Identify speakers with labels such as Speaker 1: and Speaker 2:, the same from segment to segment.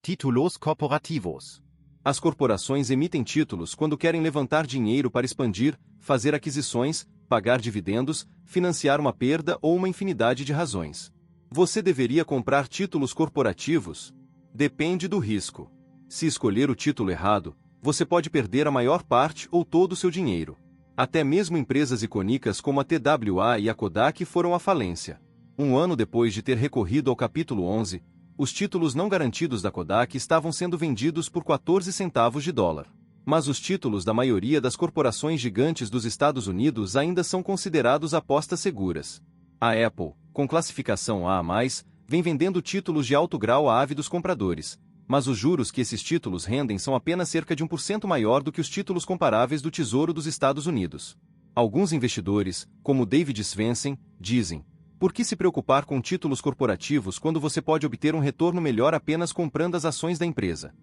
Speaker 1: Títulos corporativos.
Speaker 2: As corporações emitem títulos quando querem levantar dinheiro para expandir, fazer aquisições, pagar dividendos, financiar uma perda ou uma infinidade de razões. Você deveria comprar títulos corporativos? Depende do risco. Se escolher o título errado, você pode perder a maior parte ou todo o seu dinheiro. Até mesmo empresas icônicas como a TWA e a Kodak foram à falência. Um ano depois de ter recorrido ao capítulo 11, os títulos não garantidos da Kodak estavam sendo vendidos por 14 centavos de dólar. Mas os títulos da maioria das corporações gigantes dos Estados Unidos ainda são considerados apostas seguras. A Apple, com classificação A+, vem vendendo títulos de alto grau a ávidos compradores, mas os juros que esses títulos rendem são apenas cerca de 1% maior do que os títulos comparáveis do Tesouro dos Estados Unidos. Alguns investidores, como David Swensen, dizem: por que se preocupar com títulos corporativos quando você pode obter um retorno melhor apenas comprando as ações da empresa?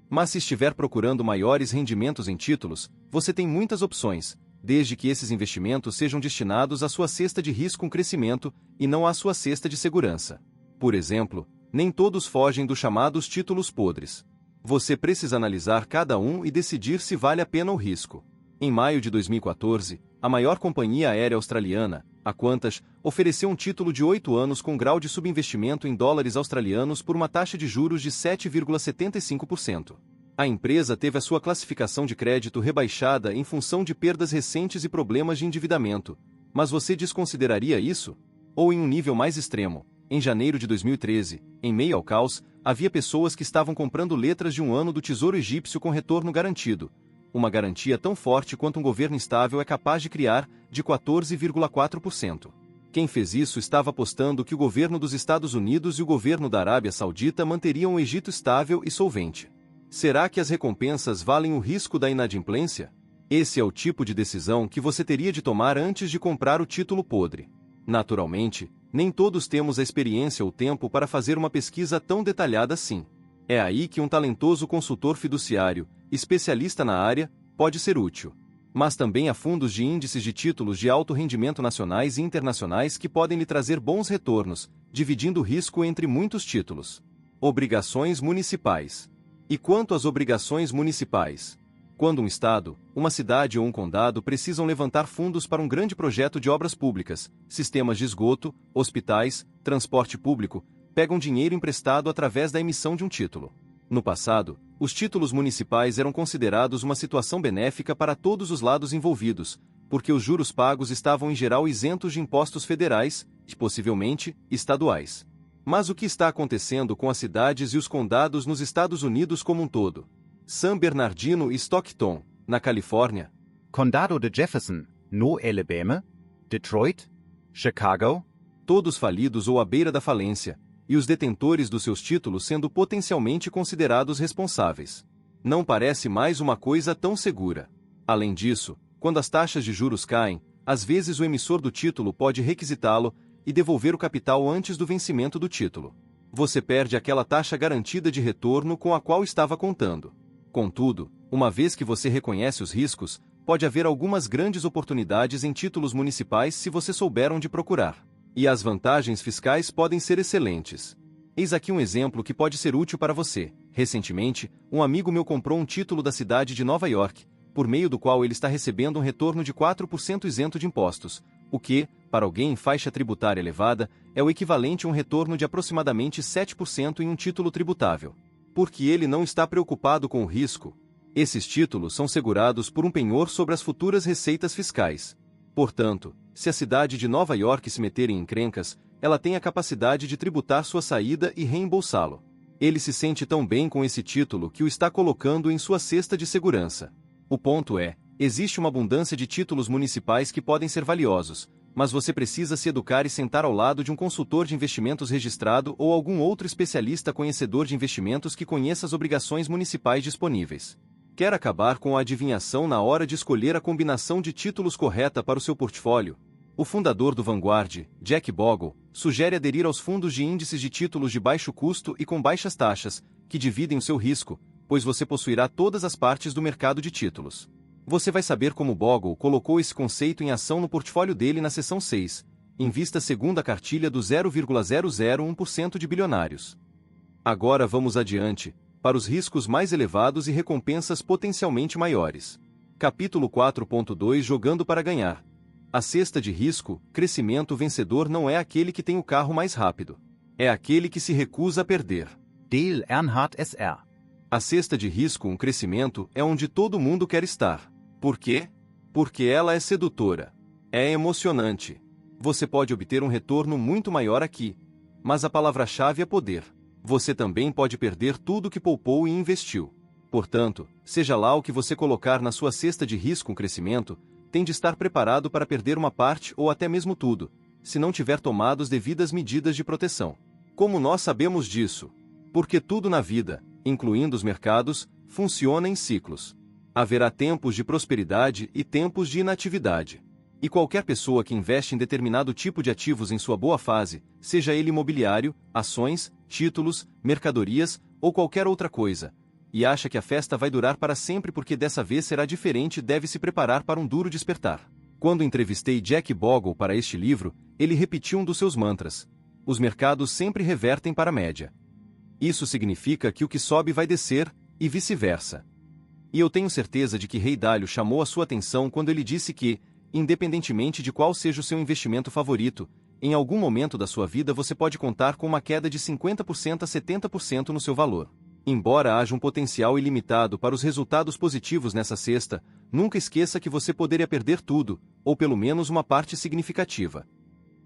Speaker 2: Mas se estiver procurando maiores rendimentos em títulos, você tem muitas opções, desde que esses investimentos sejam destinados à sua cesta de risco com crescimento e não à sua cesta de segurança. Por exemplo, nem todos fogem dos chamados títulos podres. Você precisa analisar cada um e decidir se vale a pena o risco. Em maio de 2014, a maior companhia aérea australiana, a Qantas, ofereceu um título de 8 anos com grau de subinvestimento em dólares australianos por uma taxa de juros de 7,75%. A empresa teve a sua classificação de crédito rebaixada em função de perdas recentes e problemas de endividamento. Mas você desconsideraria isso? Ou em um nível mais extremo, em janeiro de 2013, em meio ao caos, havia pessoas que estavam comprando letras de um ano do Tesouro Egípcio com retorno garantido. Uma garantia tão forte quanto um governo estável é capaz de criar, de 14,4%. Quem fez isso estava apostando que o governo dos Estados Unidos e o governo da Arábia Saudita manteriam o Egito estável e solvente. Será que as recompensas valem o risco da inadimplência? Esse é o tipo de decisão que você teria de tomar antes de comprar o título podre. Naturalmente, nem todos temos a experiência ou tempo para fazer uma pesquisa tão detalhada assim. É aí que um talentoso consultor fiduciário, especialista na área, pode ser útil. Mas também há fundos de índices de títulos de alto rendimento nacionais e internacionais que podem lhe trazer bons retornos, dividindo o risco entre muitos títulos. Obrigações municipais. E quanto às obrigações municipais? Quando um estado, uma cidade ou um condado precisam levantar fundos para um grande projeto de obras públicas, sistemas de esgoto, hospitais, transporte público, pegam dinheiro emprestado através da emissão de um título. No passado, os títulos municipais eram considerados uma situação benéfica para todos os lados envolvidos, porque os juros pagos estavam em geral isentos de impostos federais e, possivelmente, estaduais. Mas o que está acontecendo com as cidades e os condados nos Estados Unidos como um todo? San Bernardino e Stockton, na Califórnia.
Speaker 1: Condado de Jefferson, no Alabama. Detroit. Chicago.
Speaker 2: Todos falidos ou à beira da falência, e os detentores dos seus títulos sendo potencialmente considerados responsáveis. Não parece mais uma coisa tão segura. Além disso, quando as taxas de juros caem, às vezes o emissor do título pode requisitá-lo e devolver o capital antes do vencimento do título. Você perde aquela taxa garantida de retorno com a qual estava contando. Contudo, uma vez que você reconhece os riscos, pode haver algumas grandes oportunidades em títulos municipais se você souber onde procurar. E as vantagens fiscais podem ser excelentes. Eis aqui um exemplo que pode ser útil para você. Recentemente, um amigo meu comprou um título da cidade de Nova York, por meio do qual ele está recebendo um retorno de 4% isento de impostos, o que, para alguém em faixa tributária elevada, é o equivalente a um retorno de aproximadamente 7% em um título tributável. Porque ele não está preocupado com o risco. Esses títulos são segurados por um penhor sobre as futuras receitas fiscais. Portanto, se a cidade de Nova York se meter em encrencas, ela tem a capacidade de tributar sua saída e reembolsá-lo. Ele se sente tão bem com esse título que o está colocando em sua cesta de segurança. O ponto é, existe uma abundância de títulos municipais que podem ser valiosos, mas você precisa se educar e sentar ao lado de um consultor de investimentos registrado ou algum outro especialista conhecedor de investimentos que conheça as obrigações municipais disponíveis. Quer acabar com a adivinhação na hora de escolher a combinação de títulos correta para o seu portfólio? O fundador do Vanguard, Jack Bogle, sugere aderir aos fundos de índices de títulos de baixo custo e com baixas taxas, que dividem o seu risco, pois você possuirá todas as partes do mercado de títulos. Você vai saber como Bogle colocou esse conceito em ação no portfólio dele na seção 6, invista segundo a cartilha do 0,001% de bilionários. Agora vamos adiante. para os riscos mais elevados e recompensas potencialmente maiores. Capítulo 4.2 Jogando para ganhar. A cesta de risco, crescimento vencedor não é aquele que tem o carro mais rápido. É aquele que se recusa a perder.
Speaker 1: Dale Earnhardt SR.
Speaker 2: A cesta de risco, um crescimento, é onde todo mundo quer estar. Por quê? Porque ela é sedutora. É emocionante. Você pode obter um retorno muito maior aqui. Mas a palavra-chave é poder. Você também pode perder tudo que poupou e investiu. Portanto, seja lá o que você colocar na sua cesta de risco, um crescimento, tem de estar preparado para perder uma parte ou até mesmo tudo, se não tiver tomado as devidas medidas de proteção. Como nós sabemos disso? Porque tudo na vida, incluindo os mercados, funciona em ciclos. Haverá tempos de prosperidade e tempos de inatividade. E qualquer pessoa que investe em determinado tipo de ativos em sua boa fase, seja ele imobiliário, ações, títulos, mercadorias ou qualquer outra coisa, e acha que a festa vai durar para sempre porque dessa vez será diferente, deve se preparar para um duro despertar. Quando entrevistei Jack Bogle para este livro, ele repetiu um dos seus mantras: os mercados sempre revertem para a média. Isso significa que o que sobe vai descer, e vice-versa. E eu tenho certeza de que Ray Dalio chamou a sua atenção quando ele disse que, independentemente de qual seja o seu investimento favorito, em algum momento da sua vida você pode contar com uma queda de 50% a 70% no seu valor. Embora haja um potencial ilimitado para os resultados positivos nessa cesta, nunca esqueça que você poderia perder tudo, ou pelo menos uma parte significativa.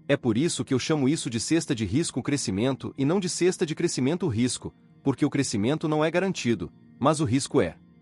Speaker 2: É por isso que eu chamo isso de cesta de risco crescimento e não de cesta de crescimento risco, porque o crescimento não é garantido, mas o risco é.